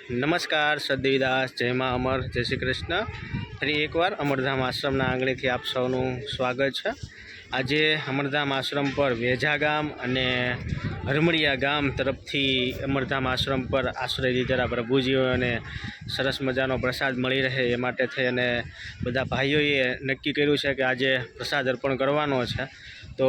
નમસ્કાર સદદેવીદાસ, જય મા અમર, જય શ્રી કૃષ્ણ। ફરી એકવાર અમરધામ આશ્રમના આંગણેથી આપ સૌનું સ્વાગત છે। આજે અમરધામ આશ્રમ પર વેજા ગામ અને હરમડિયા ગામ તરફથી અમરધામ આશ્રમ પર આશ્રય લીધેલા પ્રભુજીઓને સરસ મજાનો પ્રસાદ મળી રહે એ માટે થઈ અને બધા ભાઈઓએ નક્કી કર્યું છે કે આજે પ્રસાદ અર્પણ કરવાનો છે। તો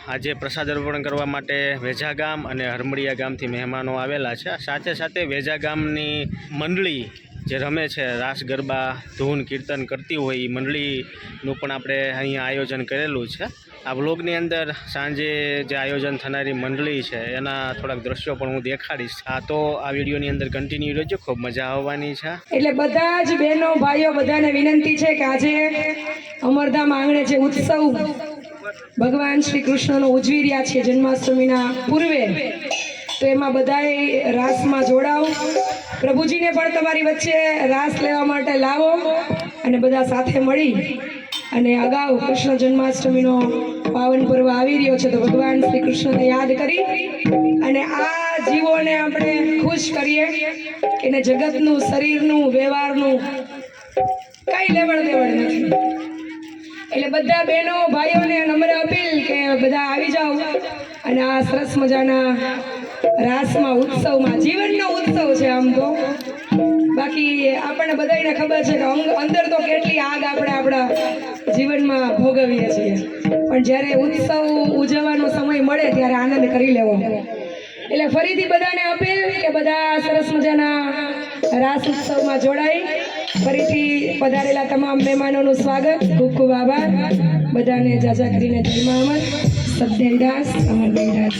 આજે પ્રસાદ અર્પણ કરવા માટે વેજા ગામ અને હરમડિયા ગામથી મહેમાનો આવેલા છે। સાથે સાથે વેજા ગામની મંડળી જે રમે છે રાસ ગરબા ધૂન કીર્તન કરતી હોય એ મંડળીનું પણ આપણે અહીંયા આયોજન કરેલું છે। આ વ્લોગની અંદર સાંજે જે આયોજન થનારી મંડળી છે એના થોડાક દ્રશ્યો પણ હું દેખાડીશ। આ તો આ વિડીયોની અંદર કન્ટિન્યુ રહેજો, ખૂબ મજા આવવાની છે। એટલે બધા જ બહેનો ભાઈઓ બધાને વિનંતી છે કે આજે અમરધામ આંગણે જે ઉત્સવ ભગવાન શ્રી કૃષ્ણનો ઉજવી રહ્યા છે જન્માષ્ટમીના પૂર્વે, તો એમાં બધાએ રાસમાં જોડાવ। પ્રભુજીને પણ તમારી વચ્ચે રાસ લેવા માટે લાવો અને બધા સાથે મળી અને અગાઉ કૃષ્ણ જન્માષ્ટમીનો પાવન પર્વ આવી રહ્યો છે તો ભગવાન શ્રી કૃષ્ણને યાદ કરી અને આ જીવોને આપણે ખુશ કરીએ કે ને જગતનું, શરીરનું, વ્યવહારનું કઈ લેવડ દેવડ નથી। એટલે બધા બહેનો ભાઈઓને નમ્ર અપીલ કે બધા આવી જાઓ અને આ સરસ મજાના રાસમાં, ઉત્સવમાં, જીવનનો ઉત્સવ છે આમ તો। બાકી આપણને બધાને ખબર છે કે અંદર તો કેટલી આગ આપણે આપણા જીવનમાં ભોગવીએ છીએ, પણ જ્યારે ઉત્સવ ઉજવવાનો સમય મળે ત્યારે આનંદ કરી લેવો। એટલે ફરીથી બધાને અપીલ કે બધા સરસ મજાના રાસ ઉત્સવમાં જોડાઈ। ફરીથી પધારેલા તમામ મહેમાનોનું સ્વાગત, ખૂબ ખૂબ આભાર બધાને। જાજા કરીને જય મા અમર, સદદેવદાસ, અમરદેવદાસ।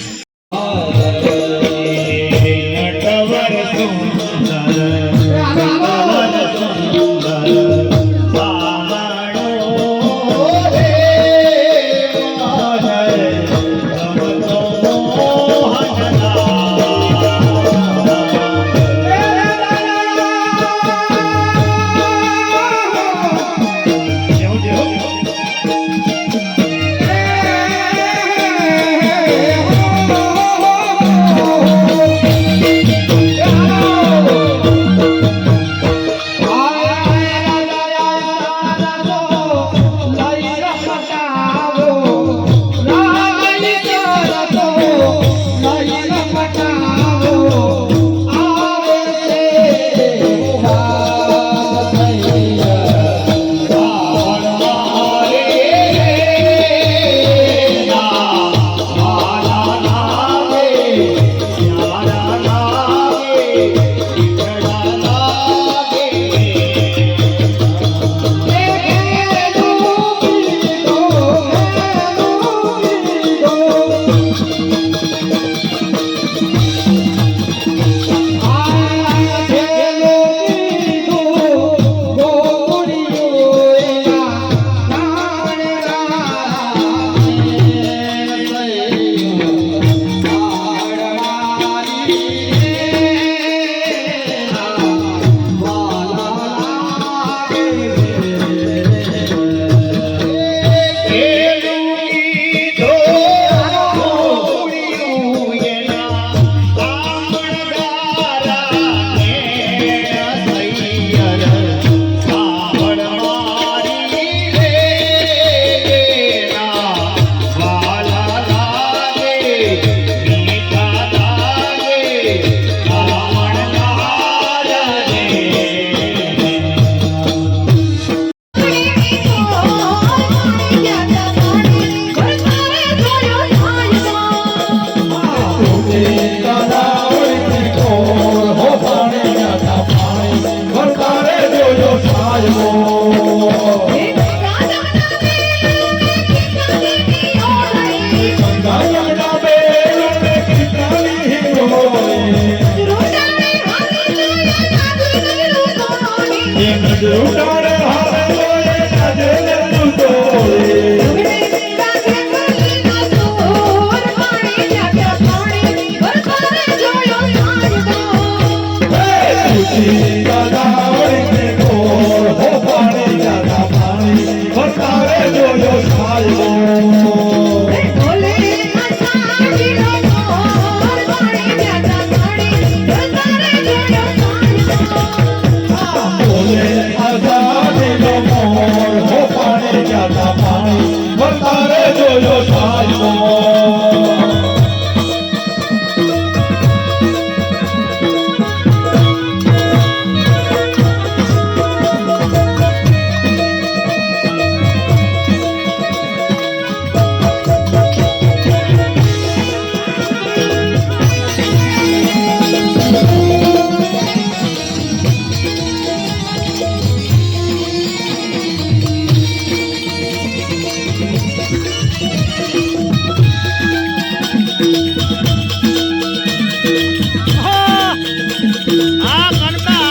આ ગણતા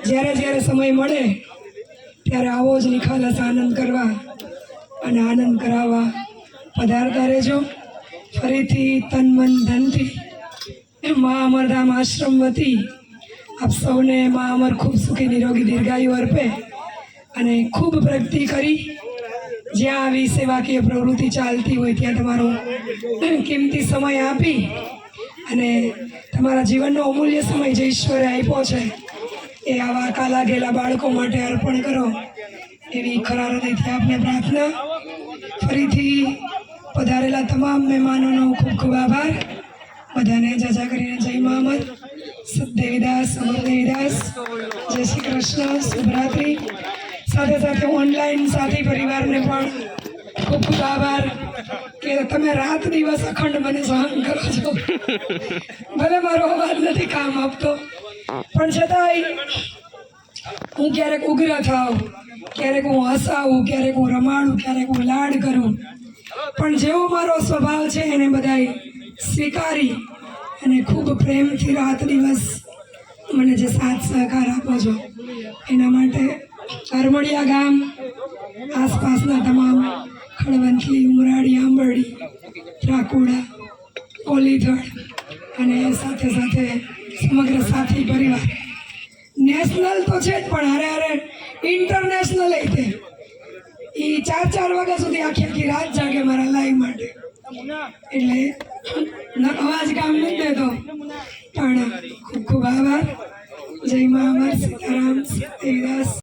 જ્યારે જ્યારે સમય મળે ત્યારે આવો જ નિખાલસ આનંદ કરવા અને આનંદ કરાવવા પધારતા રહેજો. ફરીથી તન મન ધનથી મા અમરધામ આશ્રમ વતી આપ સૌને મા અમર ખૂબ સુખી નિરોગી દીર્ઘાયુ અર્પે અને ખૂબ પ્રગતિ કરી જ્યાં આવી સેવાકીય પ્રવૃત્તિ ચાલતી હોય ત્યાં તમારો કિંમતી સમય આપી અને તમારા જીવનનો અમૂલ્ય સમય જે ઈશ્વરે આપ્યો છે એ આવા કાલા ગેલા બાળકો માટે અર્પણ કરો એવી ખરા હૃદયથી આપને પ્રાર્થના. ફરીથી પધારેલા તમામ મહેમાનોનો ખૂબ ખૂબ આભાર. બધાને જાજા કરીને જય મા અમર, સતદેવીદાસ, અમરદેવીદાસ, જય શ્રી કૃષ્ણ, શુભરાત્રિ. સાથે સાથે ઓનલાઈન સાથી પરિવારને પણ ખૂબ ખૂબ આભાર કે તમે રાત દિવસ અખંડ મને સહન કરો છો. ભલે મારો અવાજ નથી કામ આપતો પણ છતાંય હું ક્યારેક ઉગ્ર થાવ, ક્યારેક હું હસાવું, ક્યારેક હું રમાડું, ક્યારેક હું લાડ કરું, પણ જેવો મારો સ્વભાવ છે એને બધાય સ્વીકારી અને ખૂબ પ્રેમથી રાત દિવસ મને જે સાથ સહકાર આપો છો એના માટે અરમડિયા ગામ, આસપાસના તમામ ખડવંથલી, ઉમરાળી, આંબરડી, ત્રાકુડા, કોલીથળ અને સાથે સાથે સમગ્ર સાથી પરિવાર, નેશનલ તો છે જ પણ હારે હારે ઇન્ટરનેશનલ એ તે એ 4 વાગ્યા સુધી આખી આખી રાત જાગે મારા લાઈવ માટે, એટલે અવાજ કામ નથી દેતો. પણ ખૂબ ખૂબ આભાર. જય મા અમર, સીતારામ, સતદેવીદાસ.